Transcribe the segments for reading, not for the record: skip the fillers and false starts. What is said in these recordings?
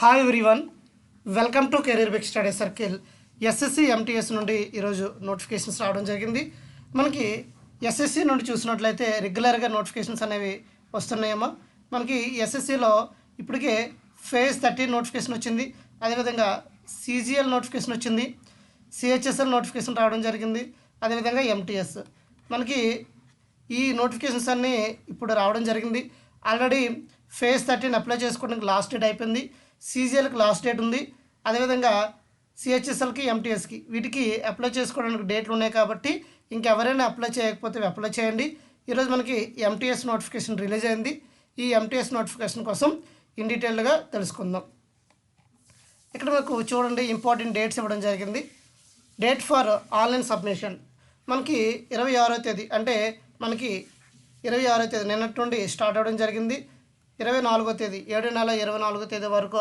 Hi everyone, welcome to career big study circle. SSC MTS నుండి ఈరోజు notifications రావడం జరిగింది. మనకి ఎస్ఎస్సి నుండి చూసినట్లయితే రెగ్యులర్గా నోటిఫికేషన్స్ అనేవి వస్తున్నాయేమో. మనకి ఎస్ఎస్సిలో ఇప్పటికే ఫేజ్ 13 నోటిఫికేషన్ వచ్చింది. అదేవిధంగా సిజిఎల్ నోటిఫికేషన్ వచ్చింది, సిహెచ్ఎస్ఎల్ నోటిఫికేషన్ రావడం జరిగింది, అదేవిధంగా ఎంటీఎస్. మనకి ఈ నోటిఫికేషన్స్ అన్నీ ఇప్పుడు రావడం జరిగింది. ఆల్రెడీ ఫేజ్ 13 అప్లై చేసుకోవడానికి లాస్ట్ డేట్ అయిపోయింది. సిజిఎల్కి లాస్ట్ డేట్ ఉంది. అదేవిధంగా సిహెచ్ఎస్ఎల్కి ఎంటీఎస్కి వీటికి అప్లై చేసుకోవడానికి డేట్లు ఉన్నాయి. కాబట్టి ఇంకెవరైనా అప్లై చేయకపోతే అప్లై చేయండి. ఈరోజు మనకి ఎంటీఎస్ నోటిఫికేషన్ రిలీజ్ అయింది. ఈ ఎంటీఎస్ నోటిఫికేషన్ కోసం ఇన్ డీటెయిల్గా తెలుసుకుందాం. ఇక్కడ మనకు చూడండి, ఇంపార్టెంట్ డేట్స్ ఇవ్వడం జరిగింది. డేట్ ఫర్ ఆన్లైన్ సబ్మిషన్ మనకి 26వ తేదీ, అంటే మనకి 26వ తేదీ నిన్నటి నుండి స్టార్ట్ అవ్వడం జరిగింది. 24వ తేదీ 7 నెల 24వ తేదీ వరకు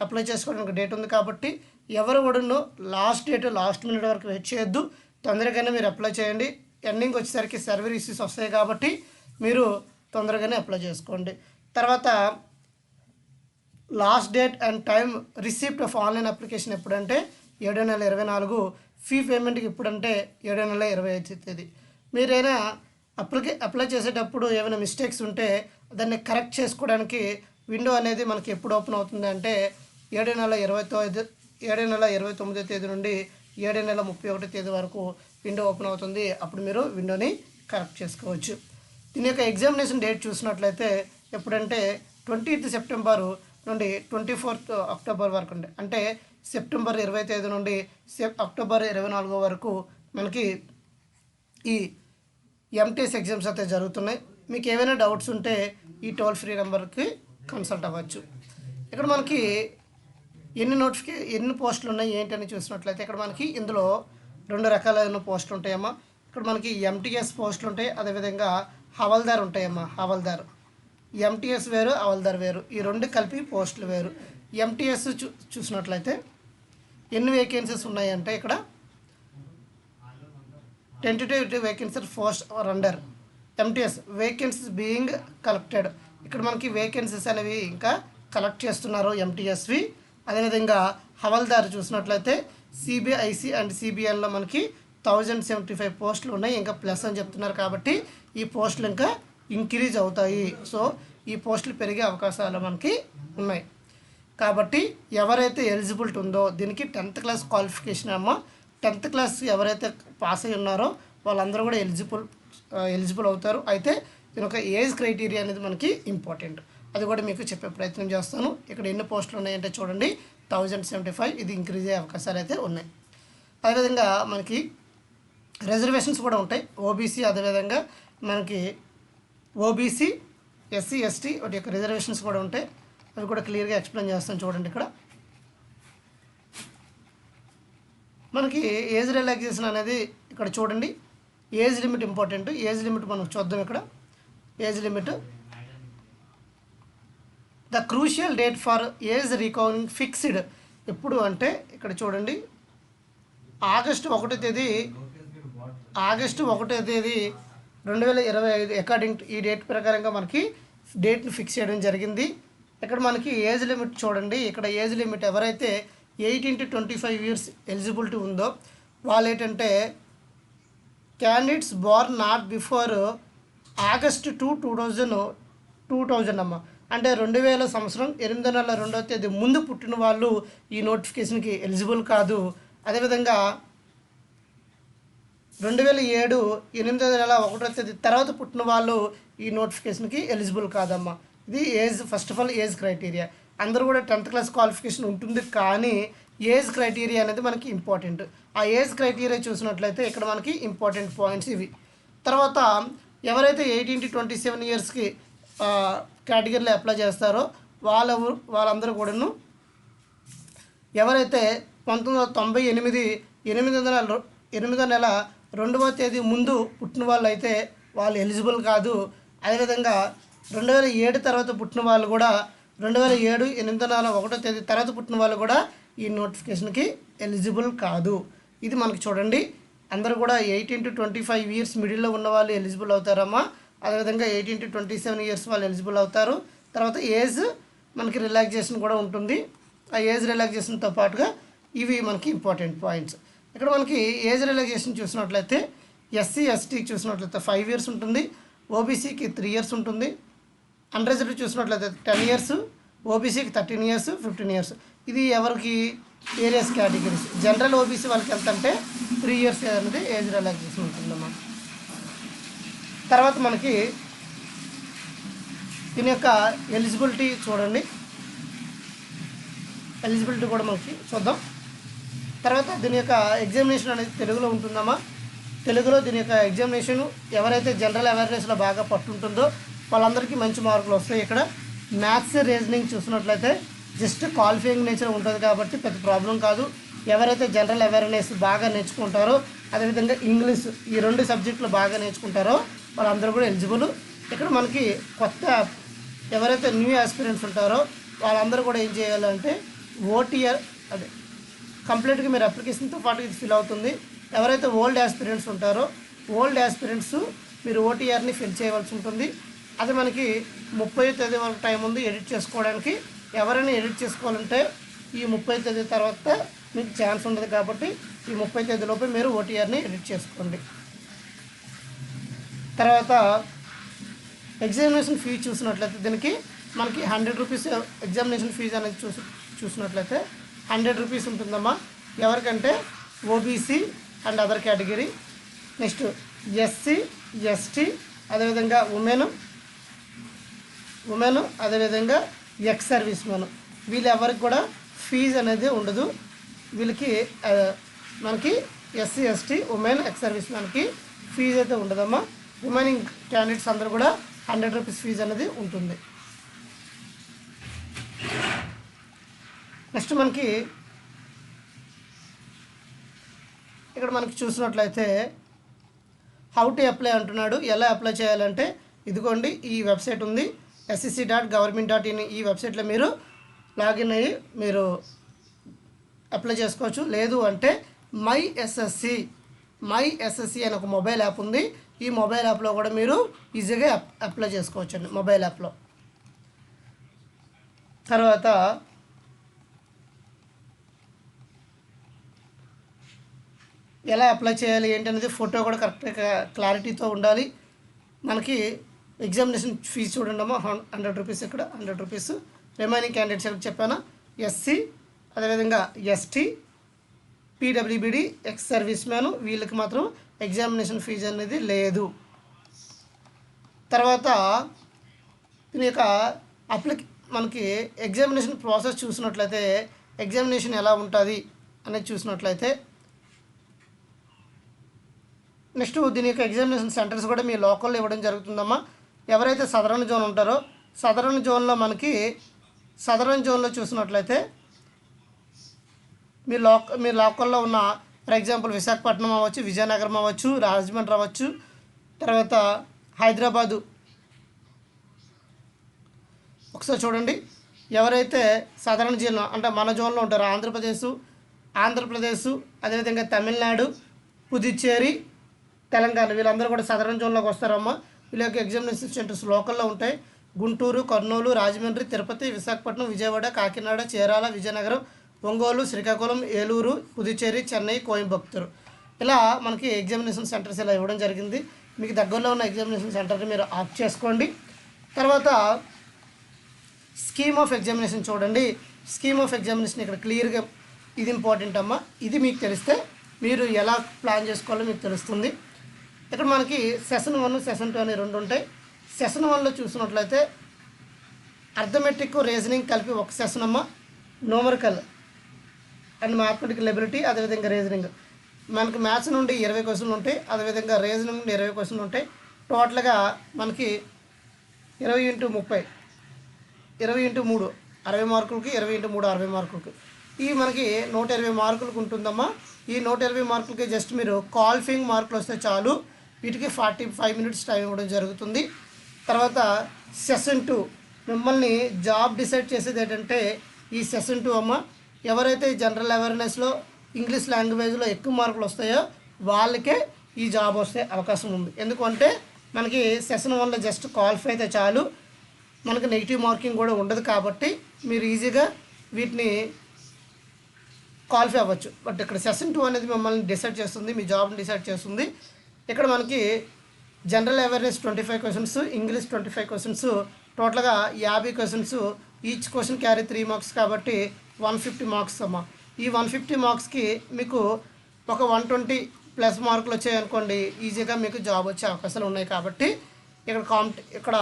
అప్లై చేసుకోవడానికి డేట్ ఉంది. కాబట్టి ఎవరు కూడా లాస్ట్ మినిట్ వరకు వెయిట్ చేయొద్దు, తొందరగానే మీరు అప్లై చేయండి. ఎండింగ్ వచ్చేసరికి సర్వర్ ఇష్యూస్ వస్తాయి కాబట్టి మీరు తొందరగానే అప్లై చేసుకోండి. తర్వాత last date and time receipt of online application ఎప్పుడంటే 7 నెల 24. ఫీ పేమెంట్కి ఎప్పుడంటే 7 నెల 25 తేదీ. మీరైనా అప్లై చేసేటప్పుడు ఏమైనా మిస్టేక్స్ ఉంటే దాన్ని కరెక్ట్ చేసుకోవడానికి విండో అనేది మనకి ఎప్పుడు ఓపెన్ అవుతుంది అంటే 7 నెల 29వ తేదీ నుండి 7 నెల 31వ తేదీ వరకు విండో ఓపెన్ అవుతుంది. అప్పుడు మీరు విండోని కరెక్ట్ చేసుకోవచ్చు. దీని యొక్క ఎగ్జామినేషన్ డేట్ చూసినట్లయితే ఎప్పుడంటే 20th సెప్టెంబర్ నుండి 24th అక్టోబర్ వరకు ఉంది. అంటే సెప్టెంబర్ 20వ తేదీ నుండి అక్టోబర్ 24 వరకు మనకి ఈ ఎంటీఎస్ ఎగ్జామ్స్ అయితే జరుగుతున్నాయి. మీకు ఏమైనా డౌట్స్ ఉంటే ఈ టోల్ ఫ్రీ నెంబర్కి కన్సల్ట్ అవ్వచ్చు. ఇక్కడ మనకి ఎన్ని పోస్టులు ఉన్నాయి ఏంటని చూసినట్లయితే ఇక్కడ మనకి ఇందులో 2 రకాలైన పోస్టులు ఉంటాయమ్మా. ఇక్కడ మనకి ఎంటీఎస్ పోస్టులు ఉంటాయి, అదేవిధంగా హవల్దార్ ఉంటాయమ్మా. హవల్దార్ ఎంటీఎస్ వేరు, హవల్దార్ వేరు, ఈ 2 కలిపి పోస్టులు వేరు. ఎంటీఎస్ చూసినట్లయితే ఎన్ని వేకెన్సీస్ ఉన్నాయంటే ఇక్కడ 22 vacancies post are under MTS vacancies being collected. ఇక్కడ మనకి వేకెన్సీస్ అనేవి ఇంకా కలెక్ట్ చేస్తున్నారు ఎంటీఎస్వి. అదేవిధంగా హవల్దార్ చూసినట్లయితే సిబిఐసి అండ్ సిబిఎన్లో మనకి 1075 పోస్టులు ఉన్నాయి, ఇంకా ప్లస్ అని చెప్తున్నారు. కాబట్టి ఈ పోస్టులు ఇంకా ఇంక్రీజ్ అవుతాయి. సో ఈ పోస్టులు పెరిగే అవకాశాలు మనకి ఉన్నాయి. కాబట్టి ఎవరైతే ఎలిజిబిలిటీ ఉందో దీనికి 10th క్లాస్ క్వాలిఫికేషన్ అమ్మ. 10th క్లాస్ ఎవరైతే పాస్ అయి ఉన్నారో వాళ్ళందరూ కూడా ఎలిజిబుల్ అవుతారు. అయితే దీని ఒక ఏజ్ క్రైటీరియా అనేది మనకి ఇంపార్టెంట్, అది కూడా మీకు చెప్పే ప్రయత్నం చేస్తాను. ఇక్కడ ఎన్ని పోస్టులు ఉన్నాయంటే చూడండి 1075, ఇది ఇంక్రీజ్ అయ్యే అవకాశాలు అయితే ఉన్నాయి. అదేవిధంగా మనకి రిజర్వేషన్స్ కూడా ఉంటాయి. ఓబీసీ, అదేవిధంగా మనకి ఓబీసీ, ఎస్సీ, ఎస్టీ వాటి యొక్క రిజర్వేషన్స్ కూడా ఉంటాయి. అవి కూడా క్లియర్గా ఎక్స్ప్లెయిన్ చేస్తాను చూడండి. ఇక్కడ మనకి ఏజ్ రిలాక్సేషన్ అనేది ఇక్కడ చూడండి, age limit important. Age limit మనం చూద్దాం. ఇక్కడ age limit, the crucial date for age recovering fixed ఎప్పుడు అంటే ఇక్కడ చూడండి ఆగస్టు 1వ తేదీ 2025 అకార్డింగ్ ఈ డేట్ ప్రకారంగా మనకి డేట్ని ఫిక్స్ చేయడం జరిగింది. ఇక్కడ మనకి ఏజ్ లిమిట్ చూడండి. ఇక్కడ ఏజ్ లిమిట్ ఎవరైతే 18 to 25 years ఎలిజిబిలిటీ ఉందో వాళ్ళు ఏంటంటే candidates Born not before August 2000 అమ్మ. అంటే 2000 సంవత్సరం 8 నెల 2వ తేదీ ముందు పుట్టిన వాళ్ళు ఈ నోటిఫికేషన్కి ఎలిజిబుల్ కాదు. అదేవిధంగా 2007 8 నెల 1వ తేదీ తర్వాత పుట్టిన వాళ్ళు ఈ నోటిఫికేషన్కి ఎలిజిబుల్ కాదమ్మా. ఇది age, first of all age criteria. అందరూ కూడా 10th క్లాస్ క్వాలిఫికేషన్ ఉంటుంది, కానీ ఏజ్ క్రైటీరియా అనేది మనకి ఇంపార్టెంట్. ఆ ఏజ్ క్రైటీరియా చూసినట్లయితే ఇక్కడ మనకి ఇంపార్టెంట్ పాయింట్స్ ఇవి. తర్వాత ఎవరైతే 18 to 27 yearsకి కేటగిరీలో అప్లై చేస్తారో వాళ్ళందరూ కూడాను ఎవరైతే 1998 8వ నెల 2వ తేదీ ముందు పుట్టిన వాళ్ళు అయితే వాళ్ళు ఎలిజిబుల్ కాదు. అదేవిధంగా 2007 తర్వాత పుట్టిన వాళ్ళు కూడా 2007 8 నెల 1వ తేదీ తర్వాత పుట్టిన వాళ్ళు కూడా ఈ నోటిఫికేషన్కి ఎలిజిబుల్ కాదు. ఇది మనకి చూడండి. అందరూ కూడా 18 to 25 years మిడిల్లో ఉన్న వాళ్ళు ఎలిజిబుల్ అవుతారమ్మా. అదేవిధంగా 18 to 27 years వాళ్ళు ఎలిజిబుల్ అవుతారు. తర్వాత ఏజ్ మనకి రిలాక్సేషన్ కూడా ఉంటుంది. ఆ ఏజ్ రిలాక్సేషన్తో పాటుగా ఇవి మనకి ఇంపార్టెంట్ పాయింట్స్. ఇక్కడ మనకి ఏజ్ రిలాక్సేషన్ చూసినట్లయితే ఎస్సీ ఎస్టీకి చూసినట్లయితే 5 years ఉంటుంది, ఓబీసీకి 3 years ఉంటుంది, అన్రిజర్వ్డ్ చూసినట్లయితే 10 years, ఓబీసీకి 13 years, 15 years. ఇది ఎవరికి ఏరియాస్ కేటగిరీస్. జనరల్ ఓబీసీ వాళ్ళకి ఎంత అంటే 3 years అనేది ఏజ్ రిలాక్సేషన్ ఉంటుందన్నమాట. తర్వాత మనకి దీని యొక్క ఎలిజిబిలిటీ చూడండి, ఎలిజిబిలిటీ కూడా మనకి చూద్దాం. తర్వాత దీని యొక్క ఎగ్జామినేషన్ అనేది తెలుగులో ఉంటుందమ్మా. తెలుగులో దీని యొక్క ఎగ్జామినేషన్ ఎవరైతే జనరల్ అవేర్నెస్లో బాగా పట్టుంటుందో వాళ్ళందరికీ మంచి మార్కులు వస్తాయి. ఇక్కడ మ్యాథ్స్ రీజనింగ్ చూసినట్లయితే జస్ట్ క్వాలిఫైయింగ్ నేచర్ ఉంటుంది కాబట్టి పెద్ద ప్రాబ్లం కాదు. ఎవరైతే జనరల్ అవేర్నెస్ బాగా నేర్చుకుంటారో అదేవిధంగా ఇంగ్లీష్ ఈ 2 సబ్జెక్టులు బాగా నేర్చుకుంటారో వాళ్ళందరూ కూడా ఎలిజిబుల్. ఇక్కడ మనకి కొత్త ఎవరైతే న్యూ ఆస్పిరెంట్స్ ఉంటారో వాళ్ళందరూ కూడా ఏం చేయాలంటే ఓటీఆర్ అదే కంప్లీట్గా మీరు అప్లికేషన్తో పాటు ఇది ఫిల్ అవుతుంది. ఎవరైతే ఓల్డ్ ఆస్పిరెంట్స్ ఉంటారో ఓల్డ్ ఆస్పిరెంట్స్ మీరు ఓటీఆర్ని ఫిల్ చేయవలసి ఉంటుంది. అది మనకి 30వ తేదీ వరకు టైం ఉంది ఎడిట్ చేసుకోవడానికి. ఎవరైనా ఎడిట్ చేసుకోవాలంటే ఈ 30వ తేదీ తర్వాత మీకు ఛాన్స్ ఉండదు కాబట్టి ఈ 30వ తేదీలోపు మీరు ఓటీఆర్ని ఎడిట్ చేసుకోండి. తర్వాత ఎగ్జామినేషన్ ఫీజు చూసినట్లయితే దీనికి మనకి 100 రూపీస్ ఎగ్జామినేషన్ ఫీజు అనేది చూసినట్లయితే 100 రూపీస్ ఉంటుందమ్మా. ఎవరికంటే OBC and other category, next SC ST అదేవిధంగా ఉమెన్ అదేవిధంగా ఎక్స్ సర్వీస్ మెన్ వీళ్ళు ఎవరికి కూడా ఫీజు అనేది ఉండదు. వీళ్ళకి మనకి SC ST women ex service మెన్కి ఫీజు అయితే ఉండదమ్మా. రిమైనింగ్ క్యాండిడేట్స్ అందరూ కూడా 100 రూపీస్ ఫీజు అనేది ఉంటుంది. నెక్స్ట్ మనకి ఇక్కడ మనకి చూసినట్లయితే హౌ టు అప్లై అంటున్నాడు. ఎలా అప్లై చేయాలంటే ఇదిగోండి ఈ వెబ్సైట్ ఉంది sec.government.in. ఈ వెబ్సైట్లో మీరు లాగిన్ అయ్యి మీరు అప్లై చేసుకోవచ్చు. లేదు అంటే మై ఎస్ఎస్సి అని ఒక మొబైల్ యాప్ ఉంది. ఈ మొబైల్ యాప్లో కూడా మీరు ఈజీగా అప్లై చేసుకోవచ్చు అండి మొబైల్ యాప్లో. తర్వాత ఎలా అప్లై చేయాలి ఏంటి అనేది ఫోటో కూడా కరెక్ట్గా క్లారిటీతో ఉండాలి. మనకి ఎగ్జామినేషన్ ఫీజు చూడండి అమ్మా 100 రూపీస్. ఇక్కడ 100 రూపీస్. రిమైనింగ్ క్యాండిడేట్స్ చెప్పాను ఎస్సీ అదేవిధంగా ST PWBD ex service man వీళ్ళకి మాత్రం ఎగ్జామినేషన్ ఫీజు అనేది లేదు. తర్వాత దీని యొక్క మనకి ఎగ్జామినేషన్ ప్రాసెస్ చూసినట్లయితే ఎగ్జామినేషన్ ఎలా ఉంటుంది అనేది చూసినట్లయితే నెక్స్ట్ దీని యొక్క ఎగ్జామినేషన్ సెంటర్స్ కూడా మీ లోకల్లో ఇవ్వడం జరుగుతుందమ్మా. ఎవరైతే సదరన్ జోన్ ఉంటారో సదరన్ జోన్లో మనకి సదరన్ జోన్లో చూసినట్లయితే మీ లోకల్లో ఉన్న ఫర్ ఎగ్జాంపుల్ విశాఖపట్నం అవ్వచ్చు, విజయనగరం అవ్వచ్చు, రాజమండ్రి అవ్వచ్చు, తర్వాత హైదరాబాదు. ఒకసారి చూడండి ఎవరైతే సదరన్ జోన్లో అంటే మన జోన్లో ఉంటారో ఆంధ్రప్రదేశ్ అదేవిధంగా తమిళనాడు, పుదుచ్చేరి, తెలంగాణ వీళ్ళందరూ కూడా సదరన్ జోన్లోకి వస్తారమ్మా. వీళ్ళ యొక్క ఎగ్జామినేషన్ సెంటర్స్ లోకల్లో ఉంటాయి. గుంటూరు, కర్నూలు, రాజమండ్రి, తిరుపతి, విశాఖపట్నం, విజయవాడ, కాకినాడ, చీరాల, విజయనగరం, ఒంగోలు, శ్రీకాకుళం, ఏలూరు, పుదుచ్చేరి, చెన్నై, కోయంబత్తూరు ఇలా మనకి ఎగ్జామినేషన్ సెంటర్స్ ఇలా ఇవ్వడం జరిగింది. మీకు దగ్గరలో ఉన్న ఎగ్జామినేషన్ సెంటర్ని మీరు ఆఫ్ చేసుకోండి. తర్వాత స్కీమ్ ఆఫ్ ఎగ్జామినేషన్ చూడండి. స్కీమ్ ఆఫ్ ఎగ్జామినేషన్ ఇక్కడ క్లియర్గా ఇది ఇంపార్టెంట్ అమ్మా. ఇది మీకు తెలిస్తే మీరు ఎలా ప్లాన్ చేసుకోవాలో మీకు తెలుస్తుంది. ఇక్కడ మనకి సెషన్ 1 సెషన్ 2 అని 2 ఉంటాయి. సెషన్ 1లో చూసినట్లయితే అర్థమెటిక్ రీజనింగ్ కలిపి ఒక సెషన్ అమ్మ. న్యూమరికల్ అండ్ మ్యాథమెటికల్ ఎబిలిటీ అదేవిధంగా రీజనింగ్ మనకి మ్యాథ్స్ నుండి 20 క్వశ్చన్లు ఉంటాయి. అదేవిధంగా రీజనింగ్ నుండి 20 క్వశ్చన్లు ఉంటాయి. టోటల్గా మనకి 20 × 30 20 × 3 60 మార్కులకి 20 × 3 60 మార్కులకి ఇవి మనకి 120 మార్కులకు ఉంటుందమ్మా. ఈ 120 మార్కులకి జస్ట్ మీరు క్వాలిఫైయింగ్ మార్కులు వస్తే చాలు. వీటికి 45 minutes టైం ఇవ్వడం జరుగుతుంది. తర్వాత సెషన్ 2 మిమ్మల్ని జాబ్ డిసైడ్ చేసేది ఏంటంటే ఈ సెషన్ 2 అమ్మ. ఎవరైతే జనరల్ అవేర్నెస్లో ఇంగ్లీష్ లాంగ్వేజ్లో ఎక్కువ మార్కులు వస్తాయో వాళ్ళకే ఈ జాబ్ వస్తే అవకాశం ఉంది. ఎందుకంటే మనకి సెషన్ 1లో జస్ట్ క్వాలిఫై అయితే చాలు, మనకి నెగిటివ్ మార్కింగ్ కూడా ఉండదు. కాబట్టి మీరు ఈజీగా వీటిని క్వాలిఫై అవ్వచ్చు. బట్ ఇక్కడ సెషన్ 2 అనేది మిమ్మల్ని డిసైడ్ చేస్తుంది, మీ జాబ్ని డిసైడ్ చేస్తుంది. ఇక్కడ మనకి general awareness 25 questions, English 25 questions, టోటల్గా 50 questions. Each question carry 3 marks కాబట్టి 150 మార్క్స్ అమ్మా. ఈ 150 మార్క్స్కి మీకు ఒక 120 ప్లస్ మార్కులు వచ్చాయనుకోండి, ఈజీగా మీకు జాబ్ వచ్చే అవకాశాలు ఉన్నాయి. కాబట్టి ఇక్కడ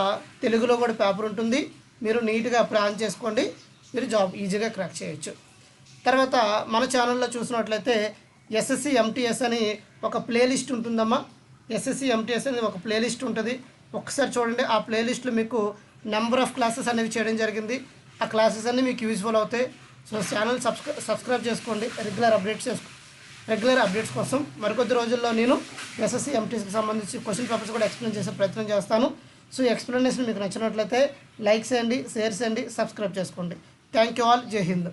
తెలుగులో కూడా పేపర్ ఉంటుంది, మీరు నీట్గా ప్లాన్ చేసుకోండి, మీరు జాబ్ ఈజీగా క్రాక్ చేయొచ్చు. తర్వాత మన ఛానల్లో చూసినట్లయితే ఎస్ఎస్సి ఎంటీఎస్ అని ఒక ప్లేలిస్ట్ ఉంటుందమ్మా. ఎస్ఎస్సి ఎంటీఎస్ అని ఒక ప్లేలిస్ట్ ఉంటుంది, ఒక్కసారి చూడండి. ఆ ప్లేలిస్ట్లో మీకు నెంబర్ ఆఫ్ క్లాసెస్ అనేవి చేయడం జరిగింది. ఆ క్లాసెస్ అన్నీ మీకు యూజ్ఫుల్ అవుతాయి. సో ఛానల్ సబ్స్క్రైబ్ చేసుకోండి రెగ్యులర్ అప్డేట్స్ కోసం. మరికొద్ది రోజుల్లో నేను ఎస్ఎస్సి ఎంటీఎస్కి సంబంధించి క్వశ్చన్ పేపర్స్ కూడా ఎక్స్ప్లెయిన్ చేసే ప్రయత్నం చేస్తాను. సో ఈ ఎక్స్ప్లెనేషన్ మీకు నచ్చినట్లయితే లైక్ చేయండి, షేర్ చేయండి, సబ్స్క్రైబ్ చేసుకోండి. Thank you all. జై హింద్.